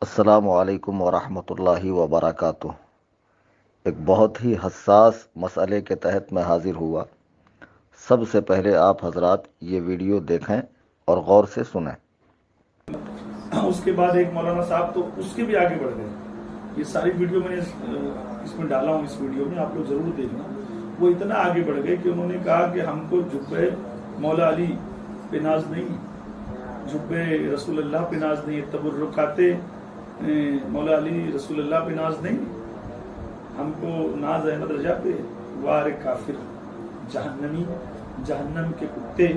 السلام علیکم ورحمۃ اللہ وبرکاتہ۔ ایک بہت ہی حساس مسئلے کے تحت میں حاضر ہوا۔ سب سے پہلے آپ حضرات یہ ویڈیو دیکھیں اور غور سے سنیں۔ اس کے بعد ایک مولانا صاحب تو اس کے بھی آگے بڑھ گئے۔ یہ ساری ویڈیو میں نے اس میں ڈالا ہوں، اس ویڈیو میں آپ لوگ ضرور دیکھنا۔ وہ اتنا آگے بڑھ گئے کہ انہوں نے کہا کہ ہم کو جبے مولا علی پہ ناز نہیں، جبے رسول اللہ پہ ناز نہیں، تبرکات مولا علی رسول اللہ پہ ناز نہیں، ہم کو ناز احمد رجا پہ۔ وار کافر، جہنمی، جہنم کے کتے،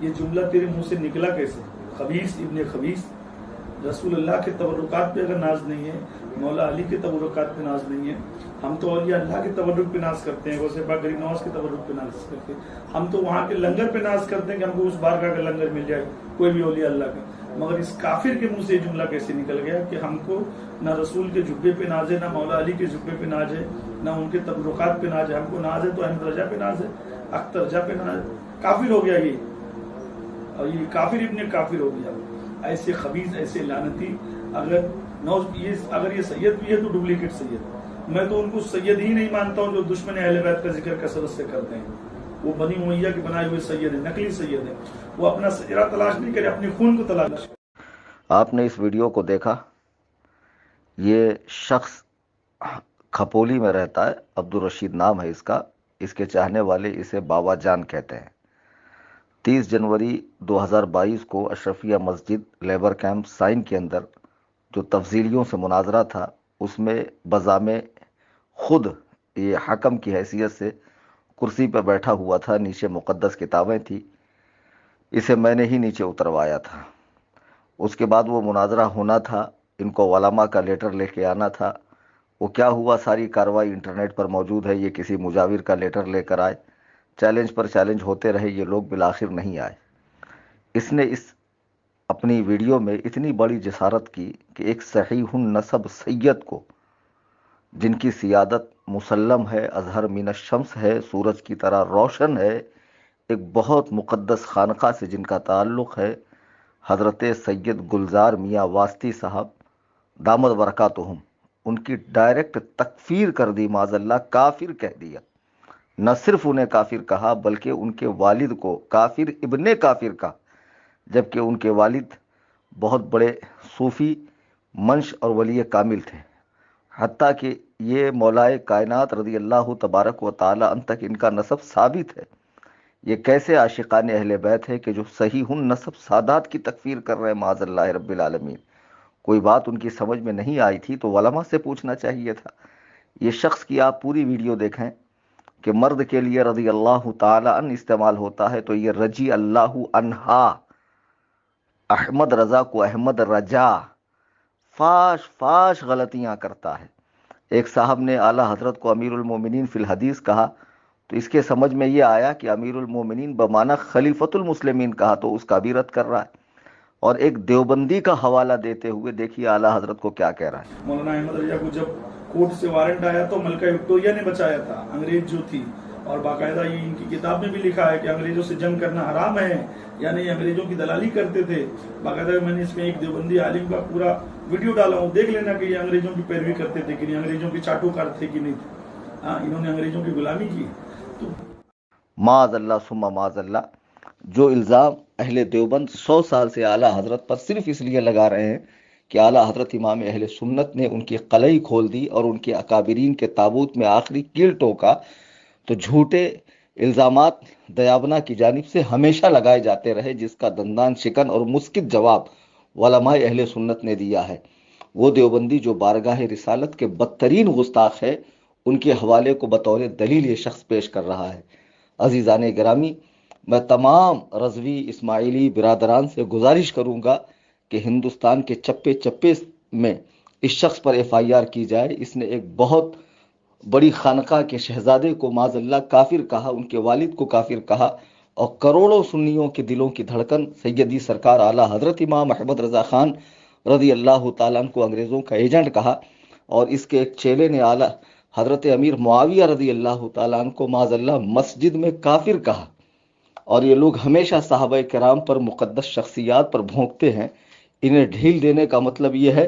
یہ جملہ تیرے منہ سے نکلا کیسے؟ خبیث ابن خبیث، رسول اللہ کے تبرکات پہ اگر ناز نہیں ہے، مولا علی کے تبرکات پہ ناز نہیں ہے، ہم تو اولیاء اللہ کے تبرک پہ ناز کرتے ہیں، غوث پاک غریب نواز کے تبرک پہ ناز کرتے ہیں، ہم تو وہاں کے لنگر پہ ناز کرتے ہیں کہ ہم کو اس بارگاہ کا لنگر مل جائے، کوئی بھی اولیاء اللہ کا۔ مگر اس کافر کے منہ سے یہ جملہ کیسے نکل گیا کہ ہم کو نہ رسول کے جبے پہ ناز ہے، نہ مولا علی کے جبے پہ ناز ہے، نہ ان کے تبرکات پہ ناز ہے، ہم کو ناز ہے تو احمد رجا پہ ناز ہے، اختر رجا پہ ناز ہے۔ کافر ہو گیا یہ، اور یہ کافر ابن کافر ہو گیا۔ ایسے خبیث، ایسے لعنتی، اگر یہ سید بھی ہے تو ڈپلیکیٹ سید۔ میں تو ان کو سید ہی نہیں مانتا ہوں جو دشمن اہل بیت کا ذکر کثرت سے کرتے ہیں۔ وہ بنی امیہ کے بنائے ہوئے سید ہیں، نقلی سید ہیں۔ وہ اپنا سجرہ تلاش نہیں کرے، اپنے خون کو تلاش کرے۔ آپ نے اس ویڈیو کو دیکھا؟ یہ شخص کھپولی میں رہتا ہے، عبدالرشید نام ہے اس کا۔ اس کے چاہنے والے اسے بابا جان کہتے ہیں۔ 30 جنوری 2022 کو اشرفیہ مسجد لیبر کیمپ سائن کے اندر جو تفضیلیوں سے مناظرہ تھا، اس میں بزامِ خود یہ حکم کی حیثیت سے کرسی پہ بیٹھا ہوا تھا، نیچے مقدس کتابیں تھیں، اسے میں نے ہی نیچے اتروایا تھا۔ اس کے بعد وہ مناظرہ ہونا تھا، ان کو علماء کا لیٹر لے کے آنا تھا۔ وہ کیا ہوا، ساری کارروائی انٹرنیٹ پر موجود ہے۔ یہ کسی مجاور کا لیٹر لے کر آئے، چیلنج پر چیلنج ہوتے رہے، یہ لوگ بالآخر نہیں آئے۔ اس نے اس اپنی ویڈیو میں اتنی بڑی جسارت کی کہ ایک صحیح النسب سید کو، جن کی سیادت مسلم ہے، اظہر من الشمس ہے، سورج کی طرح روشن ہے، ایک بہت مقدس خانقاہ سے جن کا تعلق ہے، حضرت سید گلزار میاں واسطی صاحب دامت برکاتہم، ان کی ڈائریکٹ تکفیر کر دی، معاذ اللہ کافر کہہ دیا۔ نہ صرف انہیں کافر کہا بلکہ ان کے والد کو کافر ابن کافر کہا، جبکہ ان کے والد بہت بڑے صوفی منش اور ولی کامل تھے، حتیٰ کہ یہ مولائے کائنات رضی اللہ تبارک و تعالی عنہ تک ان کا نسب ثابت ہے۔ یہ کیسے عاشقان اہل بیت ہے کہ جو صحیح النسب سادات کی تکفیر کر رہے ہیں، معاذ اللہ رب العالمین۔ کوئی بات ان کی سمجھ میں نہیں آئی تھی تو علماء سے پوچھنا چاہیے تھا۔ یہ شخص کی آپ پوری ویڈیو دیکھیں کہ مرد کے لیے رضی اللہ تعالی عنہ استعمال ہوتا ہے تو یہ رضی اللہ عنہا، احمد رضا کو احمد رجا، فاش فاش غلطیاں کرتا ہے۔ ایک صاحب نے اعلیٰ حضرت کو امیر المومنین فی الحدیث کہا تو اس کے سمجھ میں یہ آیا کہ امیر المومنین بمعنی خلیفۃ المسلمین کہا، تو اس کا بھی رد کر رہا ہے۔ اور ایک دیوبندی کا حوالہ دیتے ہوئے دیکھیے اعلیٰ حضرت کو کیا کہہ رہا ہے۔ مولانا احمد رجا کو جب کورٹ سے وارنٹ آیا تو ملکہ وکٹوریہ نے بچایا تھا، انگریز جو تھی، اور باقاعدہ یہ ان کی کتاب میں بھی لکھا ہے کہ انگریزوں سے جنگ کرنا حرام ہے، یعنی انگریزوں کی دلالی کرتے تھے۔ باقاعدہ میں نے اس میں ایک دیوبندی عالم کا پورا ویڈیو ڈالا ہوں، دیکھ لینا کہ یہ انگریزوں کی پیروی کرتے تھے کہ نہیں، انگریزوں کے چاٹوکار تھے کہ نہیں تھے۔ ہاں، انہوں نے انگریزوں کی غلامی کی۔ تو معاذ اللہ ثم معاذ اللہ، جو الزام اہل دیوبند 100 سال سے اعلیٰ حضرت پر صرف اس لیے لگا رہے ہیں کہ اعلیٰ حضرت امام اہل سنت نے ان کی قلعی کھول دی اور ان کے اکابرین کے تابوت میں آخری کیل ٹوکا، تو جھوٹے الزامات دیابنا کی جانب سے ہمیشہ لگائے جاتے رہے، جس کا دندان شکن اور مسکت جواب علماء اہل سنت نے دیا ہے۔ وہ دیوبندی جو بارگاہ رسالت کے بدترین گستاخ ہے، ان کے حوالے کو بطور دلیل یہ شخص پیش کر رہا ہے۔ عزیزان گرامی، میں تمام رضوی اسماعیلی برادران سے گزارش کروں گا کہ ہندوستان کے چپے چپے میں اس شخص پر FIR کی جائے۔ اس نے ایک بہت بڑی خانقاہ کے شہزادے کو معاذ اللہ کافر کہا، ان کے والد کو کافر کہا، اور کروڑوں سنیوں کے دلوں کی دھڑکن سیدی سرکار اعلیٰ حضرت امام احمد رضا خان رضی اللہ تعالیٰ عنہ کو انگریزوں کا ایجنٹ کہا، اور اس کے ایک چیلے نے اعلیٰ حضرت امیر معاویہ رضی اللہ تعالیٰ عنہ کو معاذ اللہ مسجد میں کافر کہا۔ اور یہ لوگ ہمیشہ صحابہ کرام پر، مقدس شخصیات پر بھونکتے ہیں۔ انہیں ڈھیل دینے کا مطلب یہ ہے